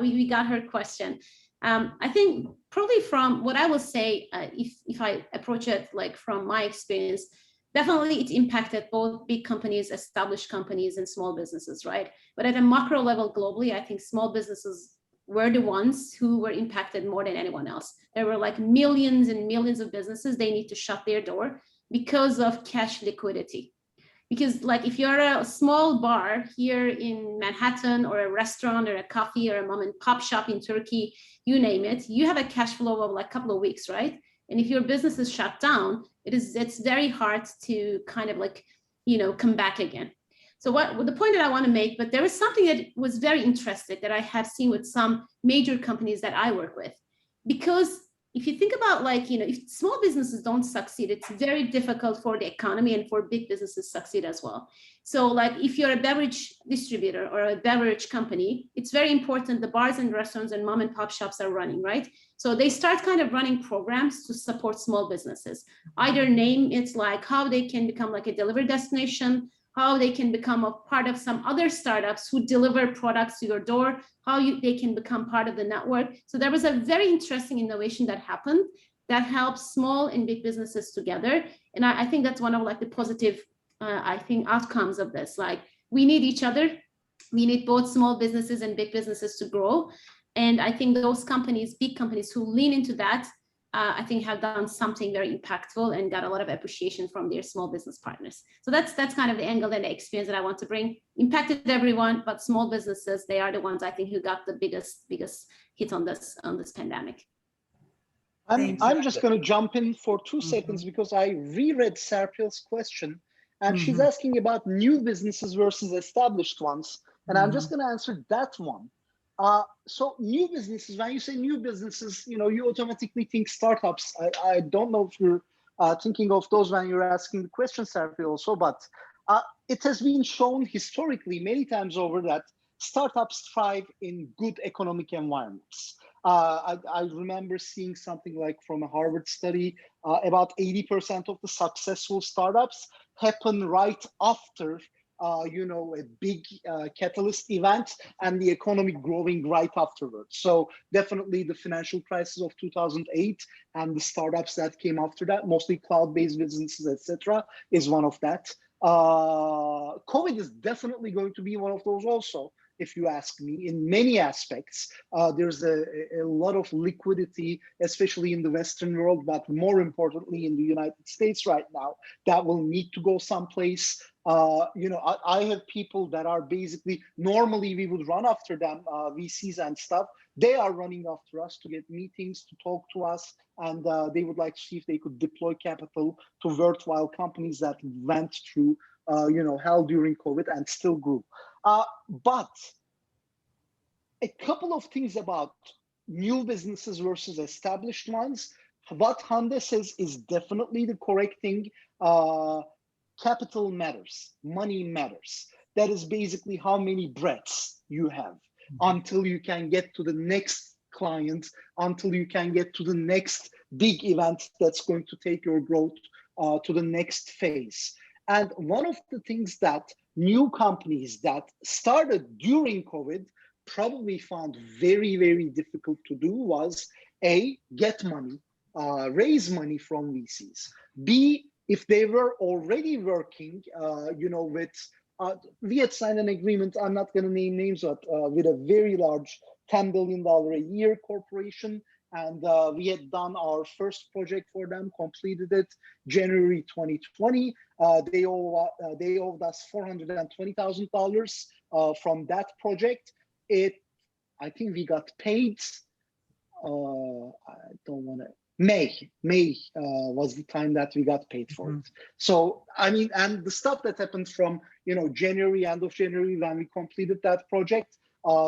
we got her question. I think probably from what I will say, if I approach it like from my experience, definitely it impacted both big companies, established companies, and small businesses, right? But at a macro level globally, I think small businesses were the ones who were impacted more than anyone else. There were like millions and millions of businesses, they need to shut their door because of cash liquidity. Because like if you're a small bar here in Manhattan, or a restaurant or a coffee or a mom and pop shop in Turkey, you name it, you have a cash flow of like a couple of weeks, right? And if your business is shut down, it's very hard to kind of like, come back again. So the point that I want to make, but there was something that was very interesting that I have seen with some major companies that I work with. Because if you think about like, if small businesses don't succeed, it's very difficult for the economy and for big businesses to succeed as well. So like if you're a beverage distributor or a beverage company, it's very important the bars and restaurants and mom and pop shops are running, right? So they start kind of running programs to support small businesses. Either name it's like how they can become like a delivery destination, how they can become a part of some other startups who deliver products to your door, they can become part of the network. So there was a very interesting innovation that happened that helps small and big businesses together. And I think that's one of like the positive, outcomes of this. Like we need each other. We need both small businesses and big businesses to grow. And I think those companies, big companies who lean into that, I think have done something very impactful and got a lot of appreciation from their small business partners. So that's kind of the angle and the experience that I want to bring. Impacted everyone, but small businesses, they are the ones I think who got the biggest hit on this pandemic. I'm just going to jump in for 2 seconds because I reread Serpil's question, and she's asking about new businesses versus established ones. And I'm just going to answer that one. So new businesses, when you say new businesses, you automatically think startups. I don't know if you're thinking of those when you're asking the question, Serpil, also, but it has been shown historically many times over that startups thrive in good economic environments. I remember seeing something like from a Harvard study, about 80% of the successful startups happen right after a big catalyst event and the economy growing right afterwards. So definitely the financial crisis of 2008 and the startups that came after that, mostly cloud-based businesses, etc., is one of that. COVID is definitely going to be one of those also, if you ask me, in many aspects. There's a lot of liquidity, especially in the Western world, but more importantly in the United States right now, that will need to go someplace. I have people that are basically, normally we would run after them, VCs and stuff. They are running after us to get meetings, to talk to us, and they would like to see if they could deploy capital to worthwhile companies that went through hell during COVID and still grew. But a couple of things about new businesses versus established ones. What Hande says is definitely the correct thing. capital matters, money matters. That is basically how many breaths you have until you can get to the next client, until you can get to the next big event that's going to take your growth to the next phase. And one of the things that new companies that started during COVID probably found very, very difficult to do was A, get money, raise money from VCs. B, if they were already working, with, we had signed an agreement, I'm not going to name names, but with a very large $10 billion a year corporation. And we had done our first project for them, completed it January 2020. They owed us $420,000 from that project. I think we got paid. I don't want to. May was the time that we got paid for it. So I mean, and the stuff that happened from January, end of January, when we completed that project,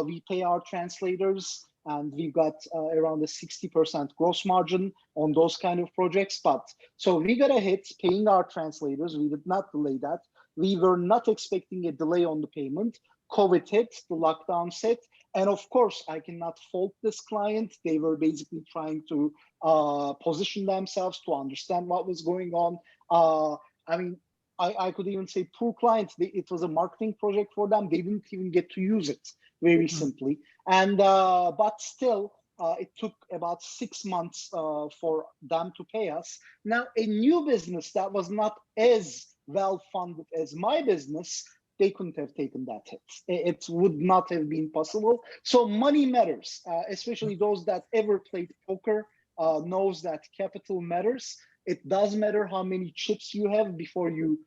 we pay our translators, and we got around a 60% gross margin on those kind of projects. But so we got a hit paying our translators. We did not delay that. We were not expecting a delay on the payment. COVID hit, the lockdown hit. And of course, I cannot fault this client. They were basically trying to position themselves to understand what was going on. I mean, I could even say poor clients, it was a marketing project for them. They didn't even get to use it, very simply. And but still, it took about 6 months for them to pay us. Now, a new business that was not as well funded as my business, they couldn't have taken that hit. It would not have been possible. So money matters, especially those that ever played poker knows that capital matters. It does matter how many chips you have before you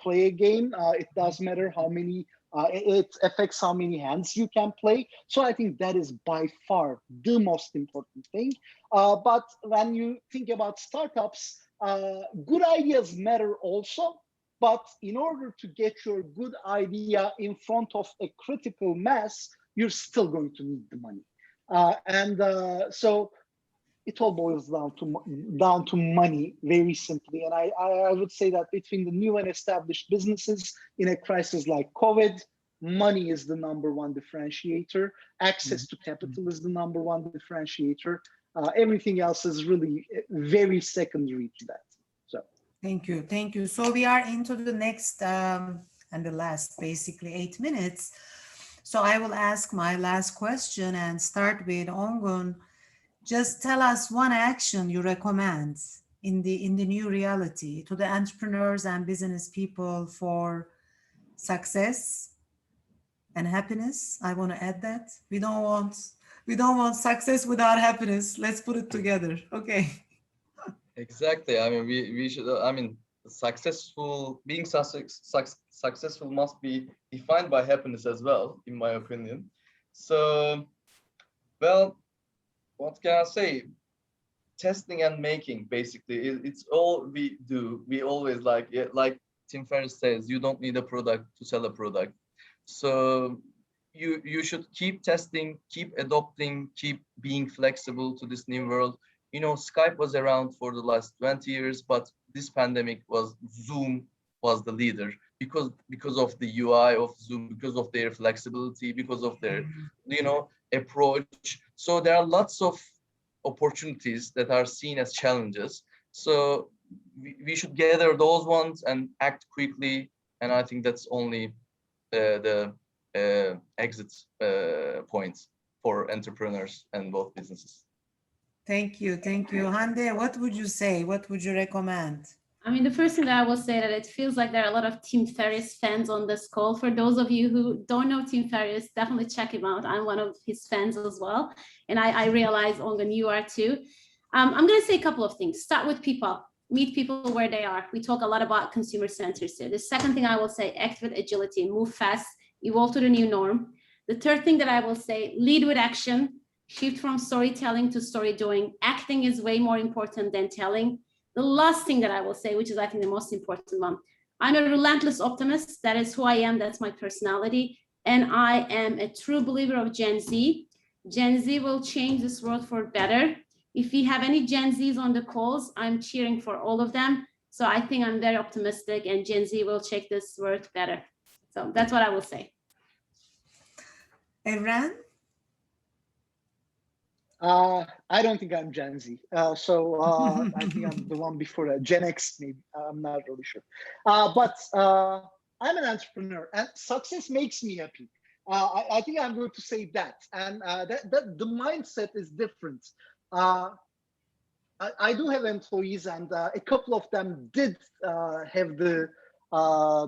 play a game. It does matter how many, it affects how many hands you can play. So I think that is by far the most important thing. But when you think about startups, good ideas matter also. But in order to get your good idea in front of a critical mass, you're still going to need the money. So it all boils down to money, very simply. And I would say that between the new and established businesses in a crisis like COVID, money is the #1 differentiator. Access to capital is the #1 differentiator. Everything else is really very secondary to that. Thank you. So we are into the next and the last, basically 8 minutes. So I will ask my last question and start with Ongun. Just tell us one action you recommend in the new reality to the entrepreneurs and business people for success and happiness. I want to add that we don't want success without happiness. Let's put it together. Okay. Exactly. I mean, we should. I mean, being successful must be defined by happiness as well, in my opinion. So, well, what can I say? Testing and making, basically, it's all we do. We always like Tim Ferriss says, you don't need a product to sell a product. So you should keep testing, keep adopting, keep being flexible to this new world. Skype was around for the last 20 years, but this pandemic Zoom was the leader because of the UI of Zoom, because of their flexibility, because of their, approach. So there are lots of opportunities that are seen as challenges. So we should gather those ones and act quickly. And I think that's only the exit points for entrepreneurs and both businesses. Thank you. Hande, what would you say? What would you recommend? I mean, the first thing that I will say that it feels like there are a lot of Tim Ferriss fans on this call. For those of you who don't know Tim Ferriss, definitely check him out. I'm one of his fans as well. And I realize, Ongun, you are too. I'm going to say a couple of things. Start with people. Meet people where they are. We talk a lot about consumer centers here. The second thing I will say, act with agility, move fast, evolve to the new norm. The third thing that I will say, lead with action. Shift from storytelling to story doing. Acting is way more important than telling. The last thing that I will say, which is I think the most important one, I'm a relentless optimist. That is who I am. That's my personality. And I am a true believer of Gen Z. Gen Z will change this world for better. If we have any Gen Zs on the calls, I'm cheering for all of them. So I think I'm very optimistic, and Gen Z will check this word better. So that's what I will say. Evren? I don't think I'm Gen Z. I think I'm the one before Gen X, maybe. I'm not really sure. But I'm an entrepreneur, and success makes me happy. I think I'm going to say that. And that the mindset is different. I do have employees, and a couple of them did have the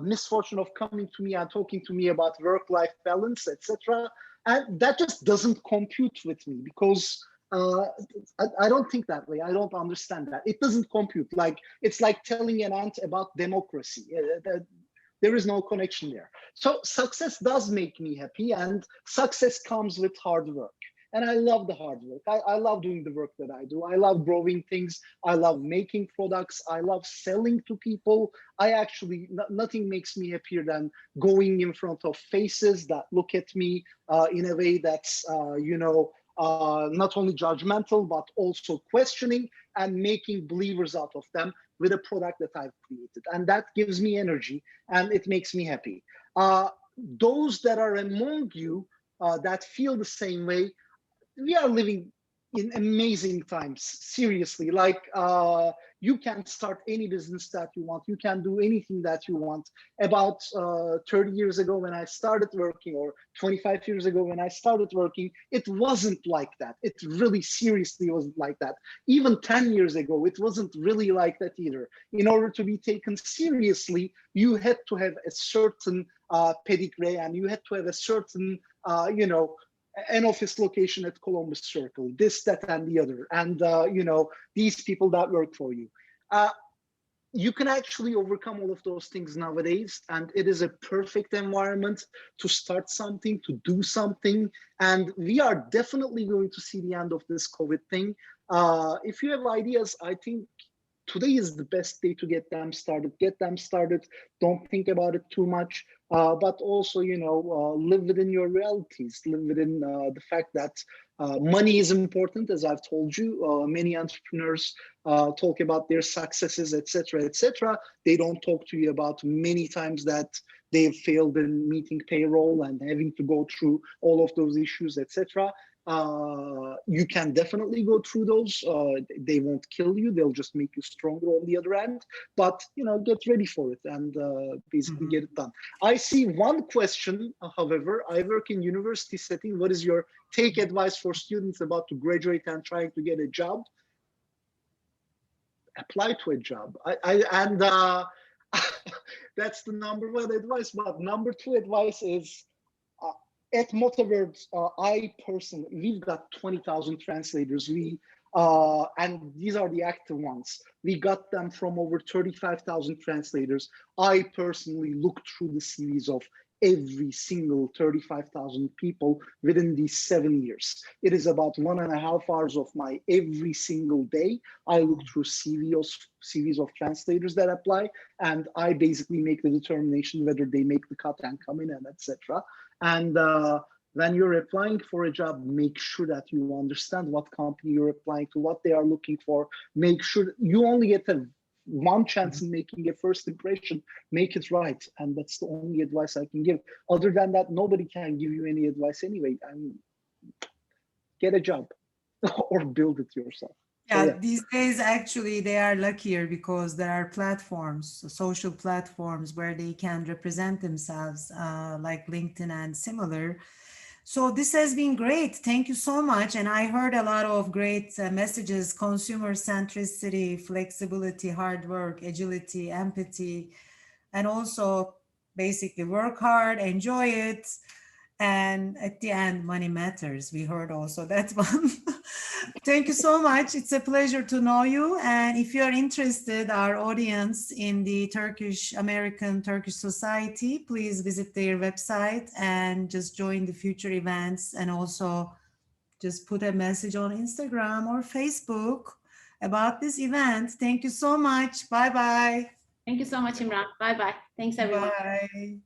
misfortune of coming to me and talking to me about work-life balance, etc. And that just doesn't compute with me, because I don't think that way. I don't understand that. It doesn't compute. Like, it's like telling an ant about democracy. There is no connection there. So success does make me happy, and success comes with hard work. And I love the hard work. I love doing the work that I do. I love growing things. I love making products. I love selling to people. I actually, nothing makes me happier than going in front of faces that look at me in a way that's, not only judgmental, but also questioning, and making believers out of them with a product that I've created. And that gives me energy, and it makes me happy. Those that are among you that feel the same way, we are living in amazing times, seriously. Like, you can start any business that you want. You can do anything that you want. About 30 years ago when I started working, or 25 years ago when I started working, it wasn't like that. It really seriously wasn't like that. Even 10 years ago, it wasn't really like that either. In order to be taken seriously, you had to have a certain pedigree, and you had to have a certain, an office location at Columbus Circle, this, that, and the other, and these people that work for you. You can actually overcome all of those things nowadays, and it is a perfect environment to start something, to do something. And we are definitely going to see the end of this COVID thing. If you have ideas, I think today is the best day to get them started. Get them started. Don't think about it too much, but also, live within your realities. Live within the fact that money is important, as I've told you. Many entrepreneurs talk about their successes, etc., etc. They don't talk to you about many times that they've failed in meeting payroll and having to go through all of those issues, etc. You can definitely go through those. They won't kill you. They'll just make you stronger on the other end. But, get ready for it, and basically get it done. I see one question, however. I work in university setting. What is your take advice for students about to graduate and trying to get a job? Apply to a job. That's the number one advice. But number two advice is, at Motiverse, I personally, we've got 20,000 translators. And these are the active ones. We got them from over 35,000 translators. I personally looked through the CVs of every single 35,000 people within these 7 years. It is about 1.5 hours of my every single day. I look through CVs of translators that apply, and I basically make the determination whether they make the cut and come in, and etc. And when you're applying for a job, make sure that you understand what company you're applying to, what they are looking for. Make sure you only get one chance in making a first impression. Make it right. And that's the only advice I can give. Other than that, nobody can give you any advice anyway. I mean, get a job or build it yourself. Yeah, these days, actually, they are luckier because there are platforms, social platforms, where they can represent themselves, like LinkedIn and similar. So this has been great. Thank you so much. And I heard a lot of great messages: consumer centricity, flexibility, hard work, agility, empathy, and also basically work hard, enjoy it. And at the end, money matters. We heard also that one. Thank you so much. It's a pleasure to know you. And if you're interested, our audience in the American Turkish Society, please visit their website and just join the future events, and also just put a message on Instagram or Facebook about this event. Thank you so much. Bye-bye. Thank you so much, Imran. Bye-bye. Thanks, everyone. Bye.